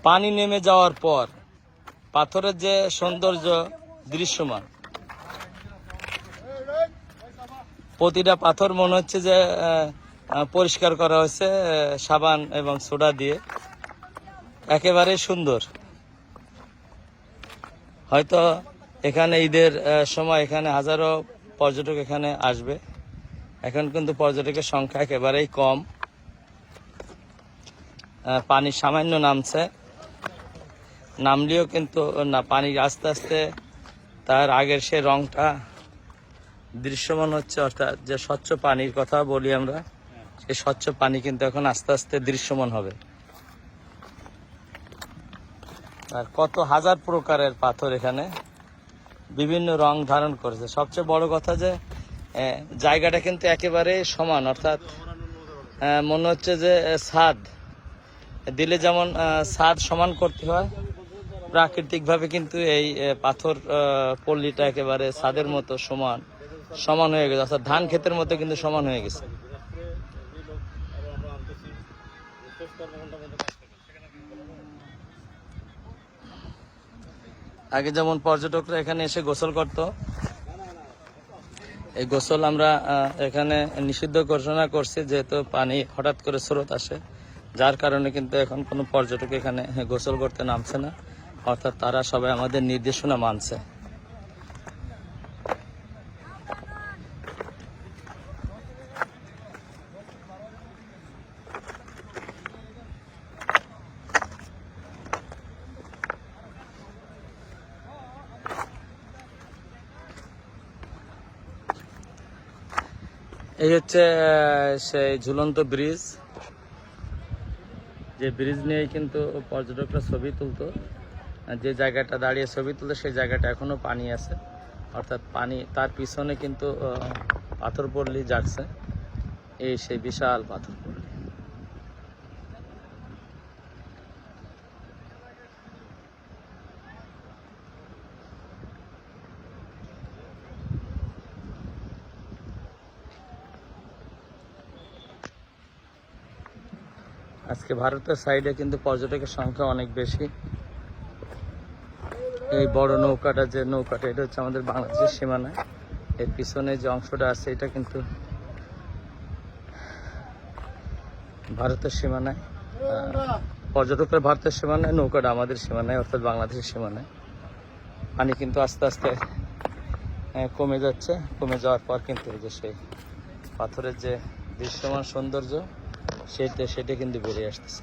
পানি নেমে যাওয়ার পর পাথরের যে সৌন্দর্য দৃশ্যমান, প্রতিটা পাথর মনে হচ্ছে যে পরিষ্কার করা হয়েছে সাবান এবং সোডা দিয়ে, একেবারে সুন্দর। হয়তো এখানে ঈদের সময় এখানে হাজারো পর্যটক এখানে আসবে। এখন কিন্তু পর্যটকের সংখ্যা একেবারেই কম। পানি সামান্য নামছে, নামলেও কিন্তু না, পানি আস্তে আস্তে তার আগের সে রংটা দৃশ্যমান হচ্ছে। অর্থাৎ যে স্বচ্ছ পানির কথা বলি আমরা, সেই স্বচ্ছ পানি কিন্তু এখন আস্তে আস্তে দৃশ্যমান হবে। আর কত হাজার প্রকারের পাথর এখানে বিভিন্ন রং ধারণ করেছে। সবচেয়ে বড় কথা যে জায়গাটা কিন্তু একেবারে সমান, অর্থাৎ মনে হচ্ছে যে ছাদ দিলে যেমন ছাদ সমান করতে হয়, প্রাকৃতিকভাবে কিন্তু এই পাথর পল্লীটা একেবারে ছাদের মতো সমান সমান হয়ে গেছে, অর্থাৎ ধান ক্ষেতের মতো কিন্তু সমান হয়ে গেছে। আগে যেমন পর্যটকরা এখানে এসে গোসল করত, এই গোসল আমরা এখানে নিষিদ্ধ ঘোষণা করছি, যেহেতু পানি হঠাৎ করে স্রোত আসে, যার কারণে কিন্তু এখন কোনো পর্যটক এখানে গোসল করতে নামছে না। অর্থাৎ তারা সবাই আমাদের নির্দেশনা মানছে। এই হচ্ছে সেই ঝুলন্ত ব্রিজ, যে ব্রিজ নিয়েই কিন্তু পর্যটকরা ছবি তুলতো। যে জায়গাটা দাঁড়িয়ে ছবি তুলতো সেই জায়গাটা এখনো পানি আছে, অর্থাৎ পানি তার পিছনে কিন্তু পাথর পল্লী জাগছে। এই সেই বিশাল পাথর পল্লী। আজকে ভারতের সাইডে কিন্তু পর্যটকের সংখ্যা অনেক বেশি। এই বড় নৌকাটা, যে নৌকাটা, এটা হচ্ছে আমাদের বাংলাদেশের সীমানায়। এর পিছনে যে অংশটা আছে এটা কিন্তু ভারতের সীমানায়। পর্যটকরা ভারতের সীমানায়, নৌকাটা আমাদের সীমানায়, অর্থাৎ বাংলাদেশের সীমানায়। পানি কিন্তু আস্তে আস্তে কমে যাচ্ছে। কমে যাওয়ার পর কিন্তু এই যে সেই পাথরের যে দৃশ্যমান সৌন্দর্য, সেটা কিন্তু বেরিয়ে আসতেছে।